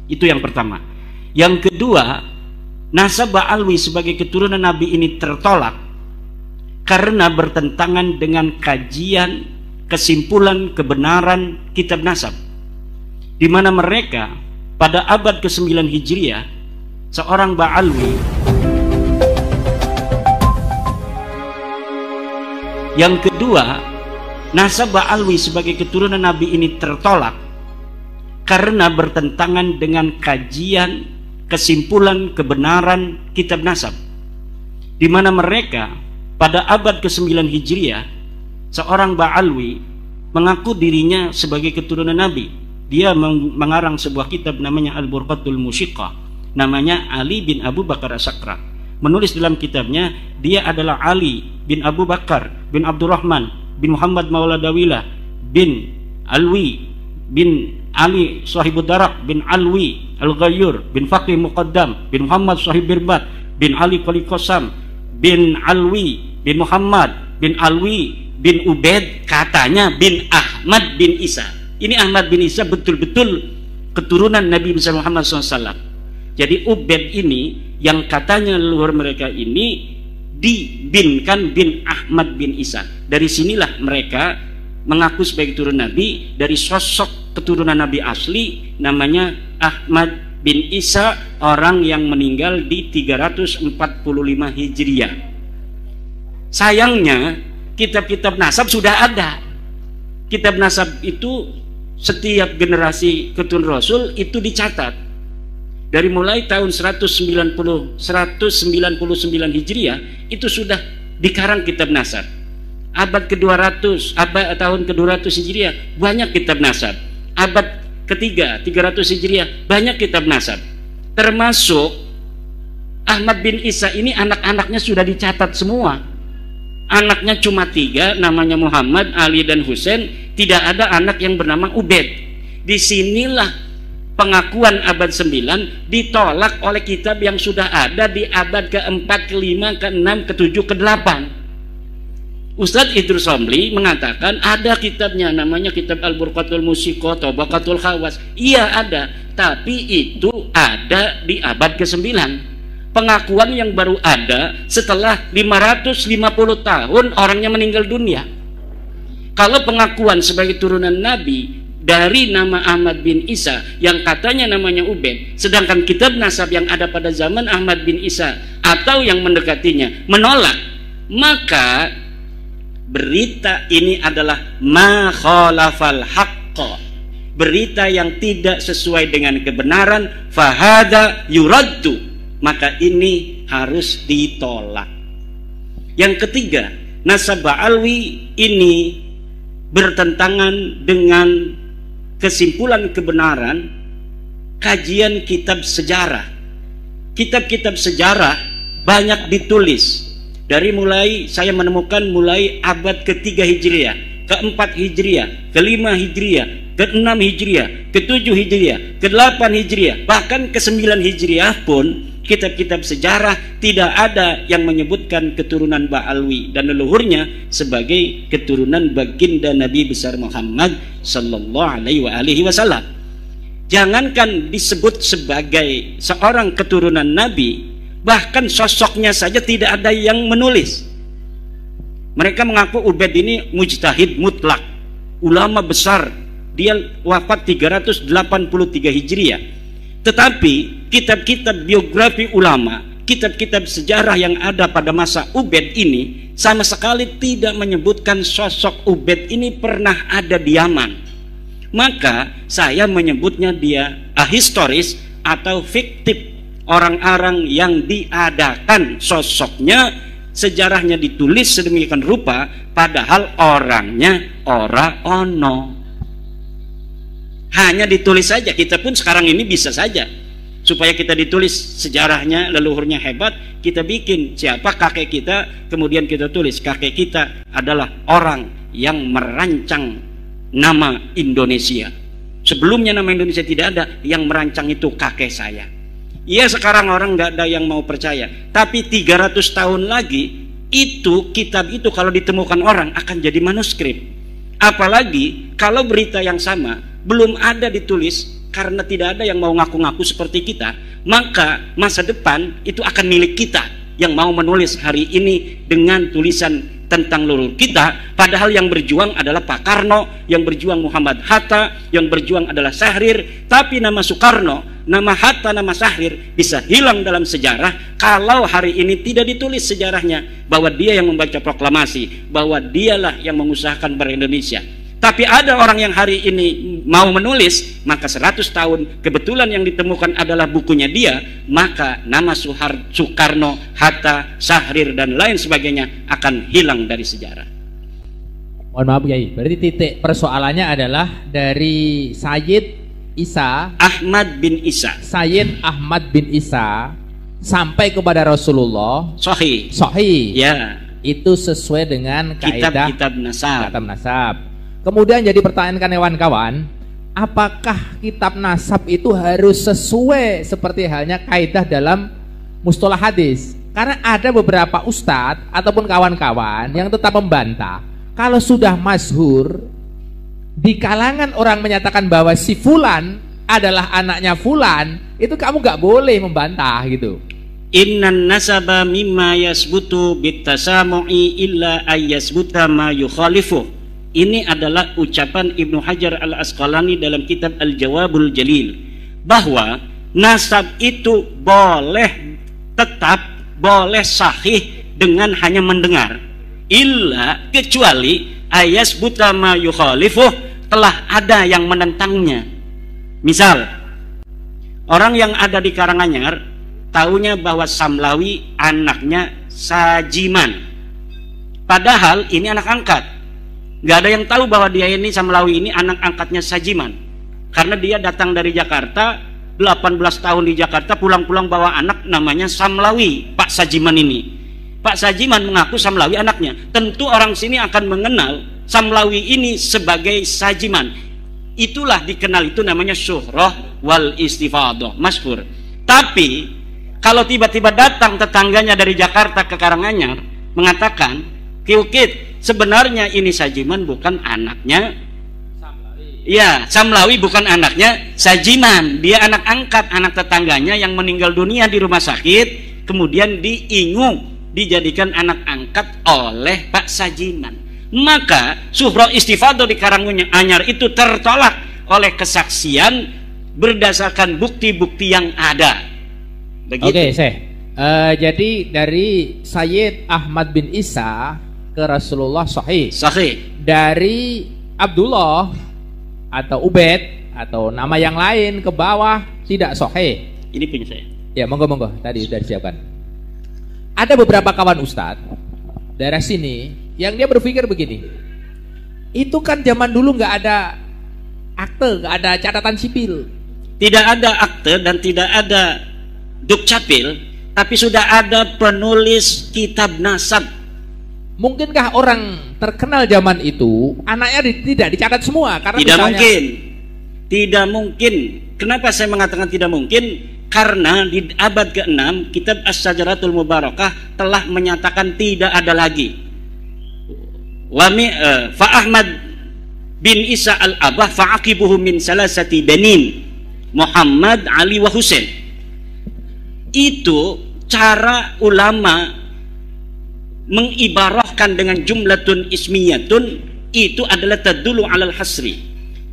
Itu yang pertama. Yang kedua, nasab Ba'alwi sebagai keturunan Nabi ini tertolak karena bertentangan dengan kajian, kesimpulan, kebenaran kitab nasab, di mana mereka pada abad ke-9 Hijriah, seorang Ba'alwi yang kedua, nasab Ba'alwi sebagai keturunan Nabi ini tertolak karena bertentangan dengan kajian, kesimpulan, kebenaran kitab nasab, di mana mereka pada abad ke-9 Hijriah, seorang Ba'alwi mengaku dirinya sebagai keturunan Nabi. Dia mengarang sebuah kitab namanya Al-Burqatul Musyiqah, namanya Ali bin Abu Bakar As-Sakra. Menulis dalam kitabnya, dia adalah Ali bin Abu Bakar bin Abdurrahman bin Muhammad Maula Dawilah bin Alwi bin Ali Sahibud Darak bin Alwi Al-Ghayyur bin Faqih Muqaddam bin Muhammad Sahib Birbat bin Ali Qali Qasam bin Alwi bin Muhammad bin Alwi bin Ubaid, katanya bin Ahmad bin Isa. Ini Ahmad bin Isa betul-betul keturunan Nabi besar Muhammad SAW. Jadi Ubaid ini yang katanya leluhur mereka ini dibinkan bin Ahmad bin Isa. Dari sinilah mereka mengaku sebagai keturunan Nabi dari sosok keturunan Nabi asli namanya Ahmad bin Isa, orang yang meninggal di 345 Hijriah. Sayangnya kitab-kitab nasab sudah ada. Kitab nasab itu setiap generasi keturunan Rasul itu dicatat. Dari mulai tahun 199 Hijriah itu sudah dikarang kitab nasab. Abad ke-200, tahun ke-200 Hijriah banyak kitab nasab. Abad ketiga 300 Hijriah banyak kitab nasab. Termasuk Ahmad bin Isa ini anak-anaknya sudah dicatat semua. Anaknya cuma 3, namanya Muhammad, Ali dan Husain. Tidak ada anak yang bernama Ubaid. Disinilah pengakuan abad 9 ditolak oleh kitab yang sudah ada di abad ke-4, ke-5, ke-6, ke-7, ke-8. Ustadz Idrus Somli mengatakan ada kitabnya namanya kitab Al-Burqatul Musyiqah, Tabaqatul Khawas. Iya ada, tapi itu ada di abad ke-9. Pengakuan yang baru ada setelah 550 tahun orangnya meninggal dunia. Kalau pengakuan sebagai turunan Nabi dari nama Ahmad bin Isa yang katanya namanya Ubaid, sedangkan kitab nasab yang ada pada zaman Ahmad bin Isa atau yang mendekatinya menolak, maka berita ini adalah ma khalafal haqqa, berita yang tidak sesuai dengan kebenaran, fahada yuraddu, maka ini harus ditolak. Yang ketiga, nasab Ba'alwi ini bertentangan dengan kesimpulan kebenaran kajian kitab sejarah. Kitab-kitab sejarah banyak ditulis. Dari mulai saya menemukan mulai abad ke-3 Hijriah, ke-4 Hijriah, ke-5 Hijriah, ke-6 Hijriah, ke-7 Hijriah, ke-8 Hijriah, bahkan ke-9 Hijriah pun kitab-kitab sejarah tidak ada yang menyebutkan keturunan Ba'alwi dan leluhurnya sebagai keturunan baginda Nabi besar Muhammad sallallahu alaihi wasallam. Jangankan disebut sebagai seorang keturunan Nabi, bahkan sosoknya saja tidak ada yang menulis. Mereka mengaku Ubaid ini mujtahid mutlak, ulama besar. Dia wafat 383 Hijriah. Tetapi kitab-kitab biografi ulama, kitab-kitab sejarah yang ada pada masa Ubaid ini sama sekali tidak menyebutkan sosok Ubaid ini pernah ada di Yaman. Maka saya menyebutnya dia ahistoris atau fiktif, orang-orang yang diadakan sosoknya, sejarahnya ditulis sedemikian rupa padahal orangnya ora ono. Hanya ditulis saja. Kita pun sekarang ini bisa saja, supaya kita ditulis sejarahnya, leluhurnya hebat, kita bikin siapa kakek kita, kemudian kita tulis kakek kita adalah orang yang merancang nama Indonesia. Sebelumnya nama Indonesia tidak ada, yang merancang itu kakek saya. Iya, sekarang orang nggak ada yang mau percaya, tapi 300 tahun lagi itu kitab itu kalau ditemukan orang akan jadi manuskrip. Apalagi kalau berita yang sama belum ada ditulis karena tidak ada yang mau ngaku-ngaku seperti kita, maka masa depan itu akan milik kita yang mau menulis hari ini dengan tulisan tentang leluhur kita. Padahal yang berjuang adalah Pak Karno, yang berjuang Muhammad Hatta, yang berjuang adalah Syahrir. Tapi nama Soekarno, nama Hatta, nama Syahrir bisa hilang dalam sejarah kalau hari ini tidak ditulis sejarahnya bahwa dia yang membaca proklamasi, bahwa dialah yang mengusahakan ber-Indonesia. Tapi ada orang yang hari ini mau menulis, maka 100 tahun kebetulan yang ditemukan adalah bukunya dia, maka nama Soekarno, Hatta, Syahrir dan lain sebagainya akan hilang dari sejarah. Mohon maaf Kiai, berarti titik persoalannya adalah dari Sayyid Ahmad bin Isa sampai kepada Rasulullah Sahih. Ya. Itu sesuai dengan kaidah kitab nasab. Kemudian jadi pertanyaan kawan-kawan, apakah kitab nasab itu harus sesuai seperti halnya kaidah dalam mustalah hadis? Karena ada beberapa ustadz ataupun kawan-kawan yang tetap membantah kalau sudah masyhur di kalangan orang menyatakan bahwa si fulan adalah anaknya fulan, itu kamu nggak boleh membantah gitu. Innan nasaba mimma yasbutu bitasamu'i illa ayyasbuta ma yukhalifu. Ini adalah ucapan Ibnu Hajar Al-Asqalani dalam kitab Al-Jawabul Jalil, bahwa nasab itu boleh sahih dengan hanya mendengar, illa kecuali ayas butama yukhalifuh, telah ada yang menentangnya. Misal orang yang ada di Karanganyar taunya bahwa Samlawi anaknya Sajiman, padahal ini anak angkat. Nggak ada yang tahu bahwa dia ini Samlawi ini anak angkatnya Sajiman, karena dia datang dari Jakarta 18 tahun di Jakarta, pulang-pulang bawa anak namanya Samlawi, Pak Sajiman ini. Pak Sajiman mengaku Samlawi anaknya. Tentu orang sini akan mengenal Samlawi ini sebagai Sajiman. Itulah dikenal, itu namanya syuhrah wal istifadah, masyhur. Tapi kalau tiba-tiba datang tetangganya dari Jakarta ke Karanganyar mengatakan, "Kiukit, sebenarnya ini Sajiman bukan anaknya Samlawi." Ya, Samlawi bukan anaknya Sajiman, dia anak angkat, anak tetangganya yang meninggal dunia di rumah sakit, kemudian dijadikan anak angkat oleh Pak Sajiman. Maka syuhrah istifadah di Karanganyar itu tertolak oleh kesaksian berdasarkan bukti-bukti yang ada. Begitu. Oke, jadi dari Sayyid Ahmad bin Isa ke Rasulullah sahih. Dari Abdullah atau Ubaid atau nama yang lain ke bawah tidak sahih. Ini punya saya. Ya, monggo tadi sudah disiapkan. Ada beberapa kawan ustadz daerah sini yang dia berpikir begini, itu kan zaman dulu nggak ada akte, nggak ada catatan sipil, tidak ada akte dan tidak ada dukcapil, tapi sudah ada penulis kitab nasab. Mungkinkah orang terkenal zaman itu anaknya tidak dicatat semua? Karena tidak mungkin. Tidak mungkin. Kenapa saya mengatakan tidak mungkin? Karena di abad ke-6 kitab As-Sajaratul Mubarakah telah menyatakan tidak ada lagi. Fa Ahmad bin Isa al-Abah fa'aqibuhu min salasati banin, Muhammad, Ali wa Husain. Itu cara ulama mengibarahkan dengan jumlatun ismiyatun, itu adalah tadullu alal hasri.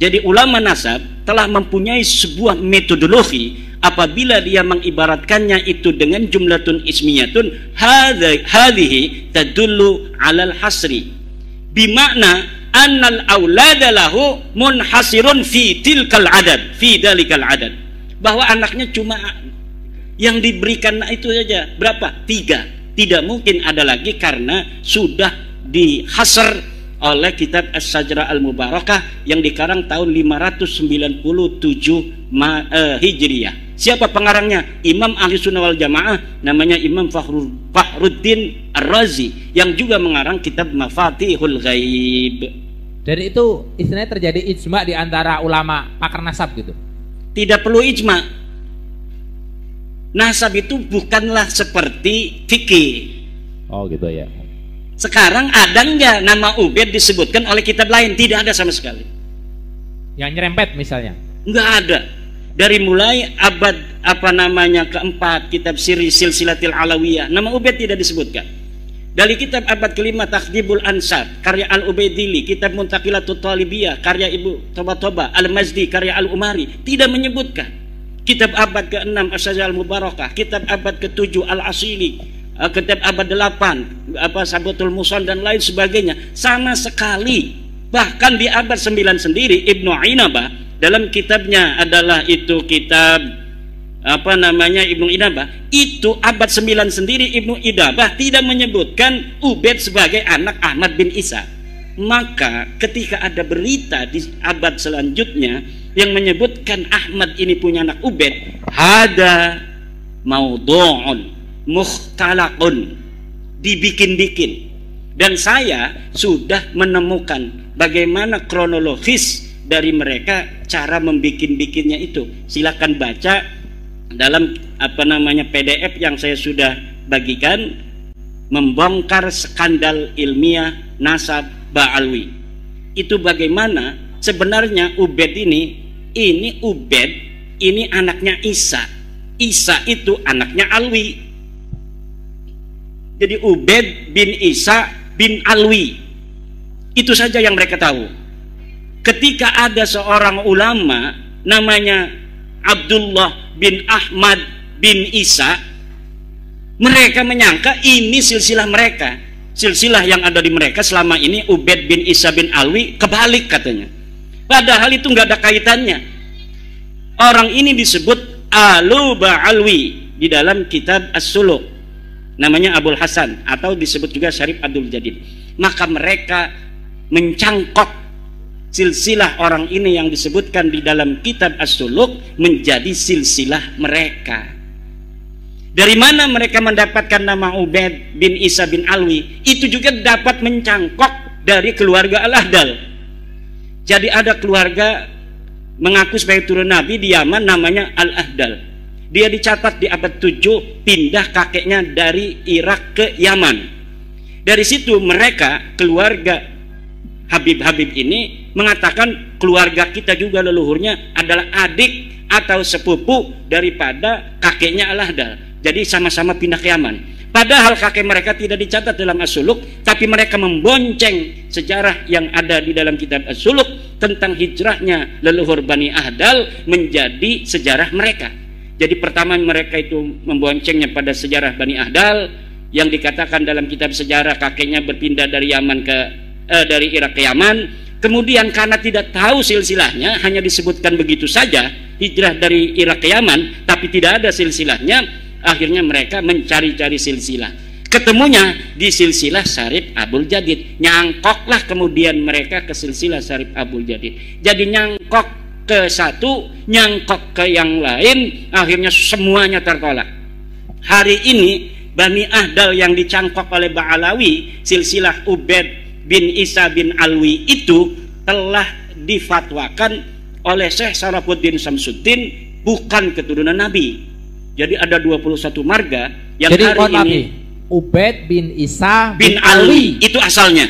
Jadi ulama nasab telah mempunyai sebuah metodologi apabila dia mengibaratkannya itu dengan jumlatun ismiyatun, hadhihi tadullu alal hasri, bimakna annal aulada lahu munhasirun fi tilkal adad, fi dalikal adad, bahwa anaknya cuma yang diberikan itu saja, berapa? 3. Tidak mungkin ada lagi karena sudah dihasr oleh kitab As-Sajrah Al-Mubarakah yang dikarang tahun 597 Hijriyah. Siapa pengarangnya? Imam Ahli Sunnah wal Jamaah, namanya Imam Fakhruddin Ar-Razi, yang juga mengarang kitab Mafatihul Ghaib. Dari itu istilahnya terjadi ijma di antara ulama pakar nasab gitu. Tidak perlu ijma. Nasab itu bukanlah seperti fikih. Oh gitu ya. Sekarang ada enggak nama Ubaid disebutkan oleh kitab lain? Tidak ada sama sekali. Yang nyerempet misalnya? Enggak ada. Dari mulai abad keempat, kitab Siri Silsilatil Alawiyah, nama Ubaid tidak disebutkan. Dari kitab abad kelima Takhdibul Ansar karya Al-Ubaidili, kitab Muntaqilatul Talibiyah karya Ibu Toba Al-Mazdi karya Al-Umari tidak menyebutkan. Kitab abad ke-6 As-Sajal Mubarakah, kitab abad ke-7 Al-Asili, kitab abad 8 Sabatul Muson dan lain sebagainya, sama sekali. Bahkan di abad 9 sendiri Ibnu Inabah dalam kitabnya adalah itu kitab Ibnu Inabah, itu abad 9 sendiri Ibnu Inabah tidak menyebutkan Ubaid sebagai anak Ahmad bin Isa. Maka ketika ada berita di abad selanjutnya yang menyebutkan Ahmad ini punya anak Ubaid, hada maudhu'un mukhtalaqun, dibikin-bikin. Dan saya sudah menemukan bagaimana kronologis dari mereka cara membikin-bikinnya itu. Silakan baca dalam PDF yang saya sudah bagikan, membongkar skandal ilmiah nasab Ba'alwi. Itu bagaimana sebenarnya Ubaid ini Ubaid ini anaknya Isa. Isa itu anaknya Alwi. Jadi Ubaid bin Isa bin Alwi. Itu saja yang mereka tahu. Ketika ada seorang ulama namanya Abdullah bin Ahmad bin Isa, mereka menyangka ini silsilah mereka. Silsilah yang ada di mereka selama ini Ubaid bin Isa bin Alwi, kebalik katanya. Padahal itu nggak ada kaitannya. Orang ini disebut Alu Ba'alwi di dalam kitab As-Suluk, namanya Abul Hasan atau disebut juga Syarif Abdul Jadid. Maka mereka mencangkok silsilah orang ini yang disebutkan di dalam kitab As-Suluk menjadi silsilah mereka. Dari mana mereka mendapatkan nama Ubaid bin Isa bin Alwi? Itu juga dapat mencangkok dari keluarga Al-Ahdal. Jadi ada keluarga mengaku sebagai turun Nabi di Yaman namanya Al-Ahdal. Dia dicatat di abad 7 pindah kakeknya dari Irak ke Yaman. Dari situ mereka keluarga Habib-Habib ini mengatakan keluarga kita juga leluhurnya adalah adik atau sepupu daripada kakeknya Al-Ahdal. Jadi sama-sama pindah ke Yaman. Padahal kakek mereka tidak dicatat dalam As-Suluk, tapi mereka membonceng sejarah yang ada di dalam kitab As-Suluk tentang hijrahnya leluhur Bani Ahdal menjadi sejarah mereka. Jadi pertama mereka itu memboncengnya pada sejarah Bani Ahdal yang dikatakan dalam kitab sejarah kakeknya berpindah dari dari Irak ke Yaman. Kemudian karena tidak tahu silsilahnya, hanya disebutkan begitu saja hijrah dari Irak ke Yaman, tapi tidak ada silsilahnya. Akhirnya mereka mencari-cari silsilah. Ketemunya di silsilah Syarif Abdul Jadid. Nyangkoklah kemudian mereka ke silsilah Syarif Abdul Jadid. Jadi nyangkok ke satu, nyangkok ke yang lain, akhirnya semuanya tertolak. Hari ini Bani Ahdal yang dicangkok oleh Ba'alawi, silsilah Ubaid bin Isa bin Alwi itu telah difatwakan oleh Syekh Sarafuddin Samsuddin bukan keturunan Nabi. Jadi ada 21 marga yang jadi, hari ini Ubaid bin Isa bin Alwi itu asalnya.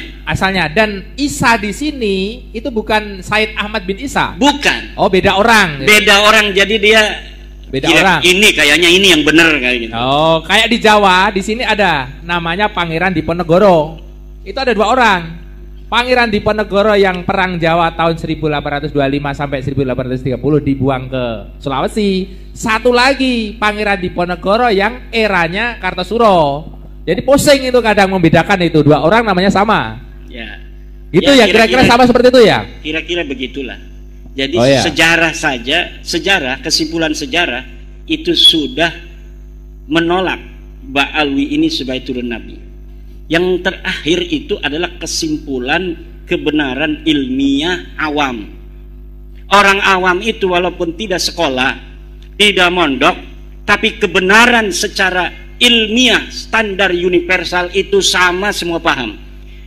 Dan Isa di sini itu bukan Said Ahmad bin Isa. Bukan. Oh, beda orang. Beda orang. Jadi dia beda orang. Ini kayaknya ini yang benar kayak gitu. Oh, kayak di Jawa di sini ada namanya Pangeran Diponegoro. Itu ada 2 orang. Pangeran Diponegoro yang perang Jawa tahun 1825 sampai 1830 dibuang ke Sulawesi. Satu lagi Pangeran Diponegoro yang eranya Kartosuro. Jadi pusing itu kadang membedakan itu 2 orang namanya sama. Ya. Gitu ya, kira-kira sama seperti itu ya? Kira-kira begitulah. Jadi sejarah, kesimpulan sejarah itu sudah menolak Ba'alwi ini sebagai turun Nabi. Yang terakhir itu adalah kesimpulan kebenaran ilmiah awam. Orang awam itu walaupun tidak sekolah, tidak mondok, tapi kebenaran secara ilmiah standar universal itu sama, semua paham.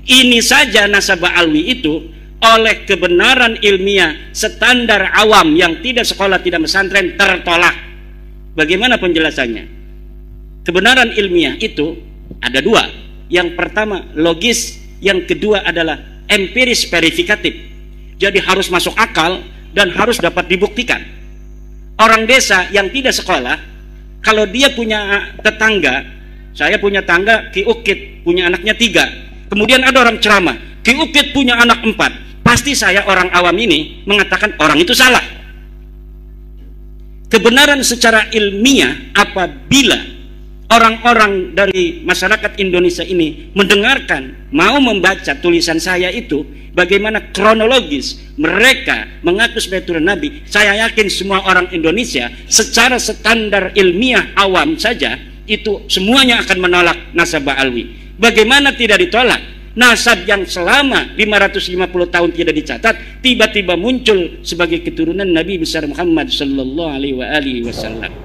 Ini saja nasab Ba'alwi itu oleh kebenaran ilmiah standar awam yang tidak sekolah, tidak pesantren tertolak. Bagaimana penjelasannya? Kebenaran ilmiah itu ada 2. Yang pertama logis, yang kedua adalah empiris verifikatif. Jadi harus masuk akal dan harus dapat dibuktikan. orang desa yang tidak sekolah, kalau dia punya tetangga, saya punya tangga Ki Ukit punya anaknya 3, kemudian ada orang ceramah Ki Ukit punya anak 4, pasti saya orang awam ini mengatakan orang itu salah. Kebenaran secara ilmiah apabila orang-orang dari masyarakat Indonesia ini mendengarkan, mau membaca tulisan saya itu, bagaimana kronologis mereka mengaku sebagai turun Nabi, saya yakin semua orang Indonesia secara standar ilmiah awam saja itu semuanya akan menolak nasab Alwi. Bagaimana tidak ditolak? Nasab yang selama 550 tahun tidak dicatat, tiba-tiba muncul sebagai keturunan Nabi besar Muhammad sallallahu alaihi wasallam.